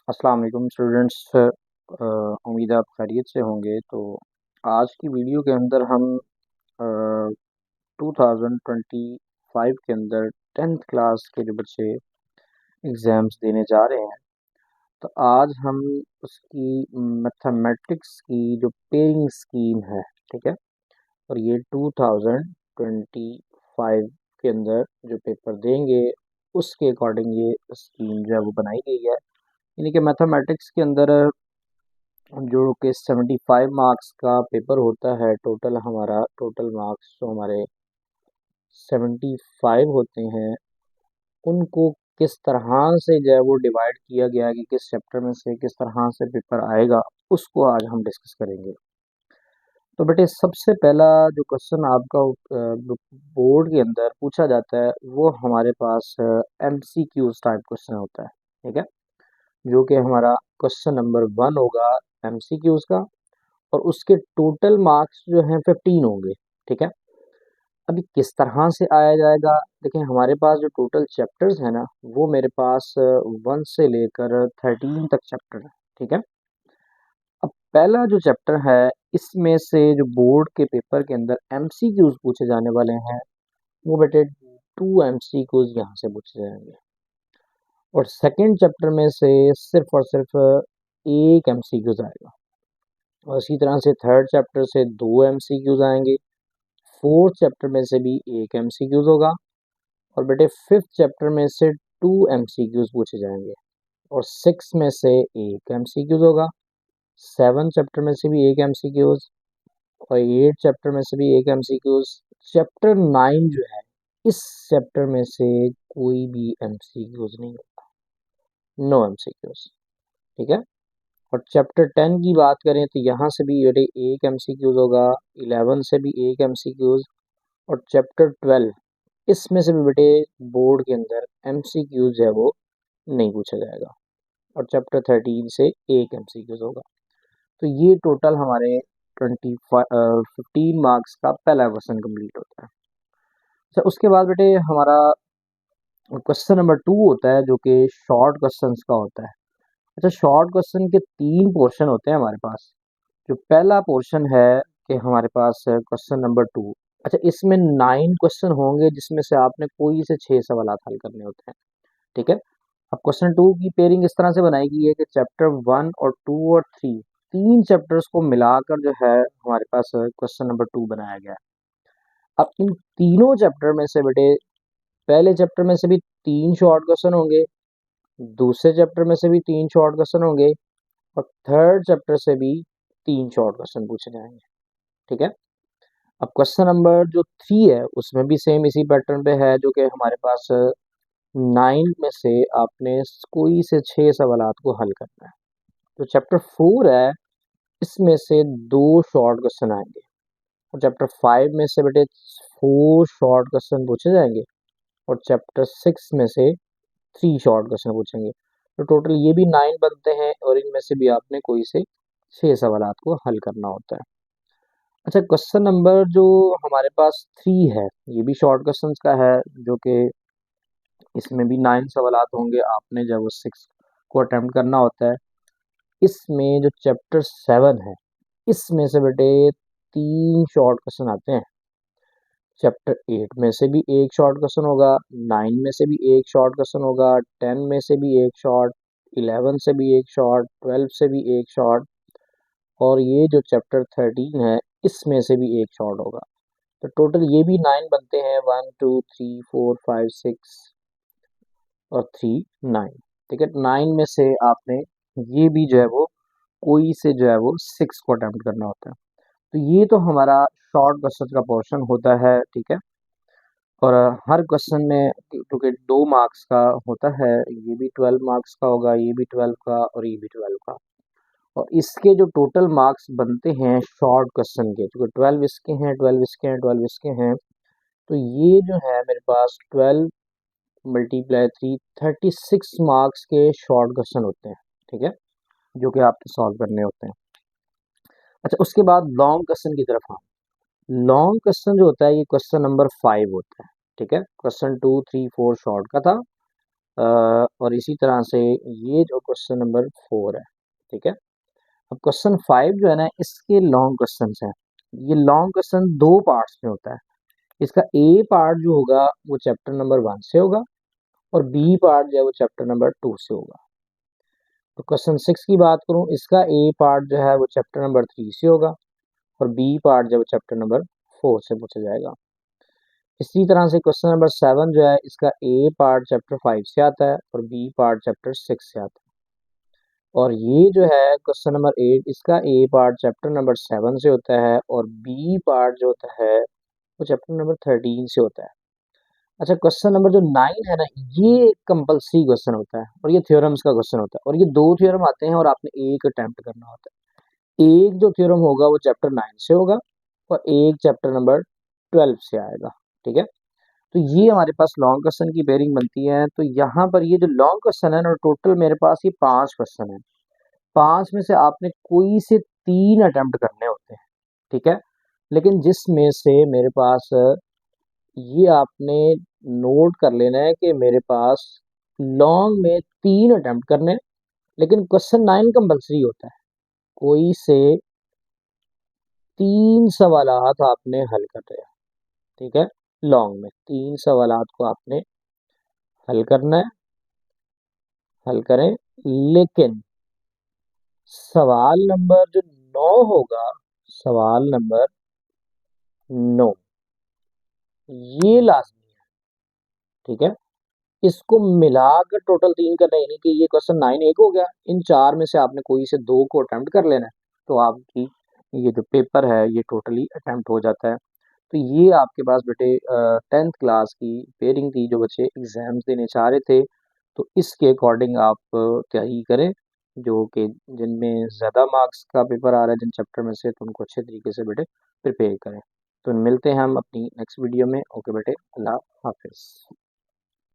अस्सलाम वालेकुम स्टूडेंट्स। उम्मीद है आप खैरियत से होंगे। तो आज की वीडियो के अंदर हम 2025 के अंदर 10th क्लास के जो बच्चे एग्ज़ाम्स देने जा रहे हैं, तो आज हम उसकी मैथमेटिक्स की जो पेइंग स्कीम है, ठीक है, और ये 2025 के अंदर जो पेपर देंगे उसके अकॉर्डिंग ये स्कीम जो है वो बनाई गई है। यानी कि मैथमेटिक्स के अंदर जो कि 75 मार्क्स का पेपर होता है, टोटल मार्क्स जो हमारे 75 होते हैं, उनको किस तरह से जो है वो डिवाइड किया गया है कि किस चैप्टर में से किस तरह से पेपर आएगा, उसको आज हम डिस्कस करेंगे। तो बेटे सबसे पहला जो क्वेश्चन आपका बोर्ड के अंदर पूछा जाता है वो हमारे पास MCQs टाइप क्वेश्चन होता है, ठीक है, जो कि हमारा क्वेश्चन नंबर 1 होगा MCQs का, और उसके टोटल मार्क्स जो हैं 15 होंगे, ठीक है। अभी किस तरह से आया जाएगा, देखिए हमारे पास जो टोटल चैप्टर्स है ना, वो मेरे पास 1 से लेकर 13 तक चैप्टर है, ठीक है। अब पहला जो चैप्टर है, इसमें से जो बोर्ड के पेपर के अंदर MCQs पूछे जाने वाले हैं, वो बेटे 2 MCQs यहाँ से पूछे जाएंगे, और सेकंड चैप्टर में से सिर्फ और सिर्फ एक MCQs आएगा, और इसी तरह से थर्ड चैप्टर से 2 MCQs आएंगे, फोर्थ चैप्टर में से भी एक MCQs होगा, और बेटे फिफ्थ चैप्टर में से 2 MCQs पूछे जाएंगे, और सिक्स में से एक MCQs होगा, सेवन चैप्टर में से भी एक MCQs, और एट चैप्टर में से भी एक MCQs। चैप्टर 9 जो है, इस चैप्टर में से कोई भी MCQs नहीं होगा, नो MCQs, ठीक है। और चैप्टर 10 की बात करें तो यहाँ से भी बेटे एक MCQs होगा, 11 से भी एक MCQs, और चैप्टर 12 इसमें से भी बेटे बोर्ड के अंदर MCQs जो है वो नहीं पूछा जाएगा, और चैप्टर 13 से एक MCQs होगा। तो ये टोटल हमारे 15 मार्क्स का पहला क्वेश्चन कंप्लीट होता है। अच्छा, उसके बाद बेटे हमारा क्वेश्चन नंबर 2 होता है, जो कि शॉर्ट क्वेश्चंस का होता है। अच्छा, शॉर्ट क्वेश्चन के 3 पोर्शन होते हैं हमारे पास। जो पहला पोर्शन है कि हमारे पास क्वेश्चन नंबर 2। अच्छा, इसमें 9 क्वेश्चन होंगे, जिसमें से आपने कोई से 6 सवाल हल करने होते हैं, ठीक है। अब क्वेश्चन 2 की पेयरिंग इस तरह से बनाई गई है कि चैप्टर 1 और 2 और 3 तीन चैप्टर्स को मिलाकर जो है हमारे पास क्वेश्चन नंबर 2 बनाया गया है। अब इन तीनों चैप्टर में से बेटे पहले चैप्टर में से भी 3 शॉर्ट क्वेश्चन होंगे, दूसरे चैप्टर में से भी 3 शॉर्ट क्वेश्चन होंगे, और थर्ड चैप्टर से भी 3 शॉर्ट क्वेश्चन पूछे जाएंगे, ठीक है। अब क्वेश्चन नंबर जो 3 है, उसमें भी सेम इसी पैटर्न पे है, जो कि हमारे पास 9 में से आपने कोई से 6 सवालात को हल करना है। तो चैप्टर 4 है, इसमें से 2 शॉर्ट क्वेश्चन आएंगे, और चैप्टर 5 में से बेटे 4 शॉर्ट क्वेश्चन पूछे जाएंगे, और चैप्टर 6 में से 3 शॉर्ट क्वेश्चन पूछेंगे। तो टोटल ये भी 9 बनते हैं, और इनमें से भी आपने कोई से 6 सवालात को हल करना होता है। अच्छा, क्वेश्चन नंबर जो हमारे पास 3 है, ये भी शॉर्ट क्वेश्चन का है, जो कि इसमें भी 9 सवालात होंगे, आपने जब वो 6 को अटेम्प्ट करना होता है। इसमें जो चैप्टर 7 है, इसमें से बेटे 3 शॉर्ट क्वेश्चन आते हैं। चैप्टर 8 में से भी एक शॉर्ट क्वेश्चन होगा, 9 में से भी एक शॉर्ट क्वेश्चन होगा, 10 में से भी एक शॉर्ट, 11 से भी एक शॉर्ट, 12 से भी एक शॉर्ट, और ये जो चैप्टर 13 है, इसमें से भी एक शॉर्ट होगा। तो टोटल ये भी 9 बनते हैं, 1 2 3 4 5 6 और 3 9, ठीक है। 9 में से आपने ये भी जो है वो कोई से जो है वो 6 को अटेम्प्ट करना होता है। तो ये तो हमारा शॉर्ट क्वेश्चन का पोर्शन होता है, ठीक है। और हर क्वेश्चन में क्योंकि 2 मार्क्स का होता है, ये भी 12 मार्क्स का होगा, ये भी 12 का, और ये भी 12 का, और इसके जो टोटल मार्क्स बनते हैं शॉर्ट क्वेश्चन के, क्योंकि 12 इसके हैं, 12 इसके हैं, 12 इसके हैं, तो ये जो है मेरे पास 12 मल्टीप्लाई 3 36 मार्क्स के शॉर्ट क्वेश्चन होते हैं, ठीक है, जो कि आपको सॉल्व करने होते हैं। अच्छा, उसके बाद लॉन्ग क्वेश्चन की तरफ हम, लॉन्ग क्वेश्चन जो होता है, ये क्वेश्चन नंबर 5 होता है, ठीक है। क्वेश्चन 2 3 4 शॉर्ट का था, और इसी तरह से ये जो क्वेश्चन नंबर 4 है, ठीक है। अब क्वेश्चन 5 जो है ना, इसके लॉन्ग क्वेश्चन हैं। ये लॉन्ग क्वेश्चन दो पार्ट्स में होता है। इसका ए पार्ट जो होगा वो चैप्टर नंबर 1 से होगा और बी पार्ट जो है वो चैप्टर नंबर 2 से होगा। तो क्वेश्चन 6 की बात करूं, इसका ए पार्ट जो है वो चैप्टर नंबर 3 से होगा और बी पार्ट जो है वो चैप्टर नंबर 4 से पूछा जाएगा। इसी तरह से क्वेश्चन नंबर 7 जो है, इसका ए पार्ट चैप्टर 5 से आता है और बी पार्ट चैप्टर 6 से आता है। और ये जो है क्वेश्चन नंबर 8, इसका ए पार्ट चैप्टर नंबर 7 से होता है और बी पार्ट जो होता है वो चैप्टर नंबर 13 से होता है। अच्छा, क्वेश्चन नंबर जो 9 है ना, ये कंपल्सरी क्वेश्चन होता है और ये थ्योरम्स का क्वेश्चन होता है और ये दो थ्योरम आते हैं और आपने एक अटेम्प्ट करना होता है। एक जो थ्योरम होगा वो चैप्टर 9 से होगा और एक चैप्टर नंबर 12 से आएगा, ठीक है। तो ये हमारे पास लॉन्ग क्वेश्चन की पेयरिंग बनती है। तो यहाँ पर ये जो लॉन्ग क्वेश्चन है ना, टोटल मेरे पास ये 5 क्वेश्चन है। 5 में से आपने कोई से 3 अटेम्प्ट करने होते हैं, ठीक है। लेकिन जिसमें से मेरे पास ये आपने नोट कर लेना है कि मेरे पास लॉन्ग में 3 अटेम्प्ट करने, लेकिन क्वेश्चन 9 कंपल्सरी होता है। कोई से 3 सवालात आपने हल करने हैं, ठीक है। लॉन्ग में 3 सवालात को आपने हल करना है, हल करें। लेकिन सवाल नंबर जो 9 होगा, सवाल नंबर 9 ये लाजमी है, ठीक है। इसको मिलाकर टोटल 3 करना, यानी कि ये क्वेश्चन 9 एक हो गया। इन 4 में से आपने कोई से 2 को अटेम्प्ट कर लेना है, तो आपकी ये जो पेपर है ये टोटली अटेम्प्ट हो जाता है। तो ये आपके पास बेटे 10th क्लास की पेयरिंग थी, जो बच्चे एग्जाम्स देने चाह रहे थे। तो इसके अकॉर्डिंग आप तैयारी करें, जो कि जिनमें ज़्यादा मार्क्स का पेपर आ रहा है जिन चैप्टर में से, तो उनको अच्छे तरीके से बेटे प्रिपेयर करें। तो मिलते हैं हम अपनी नेक्स्ट वीडियो में। ओके बेटे, अल्लाह हाफिज़।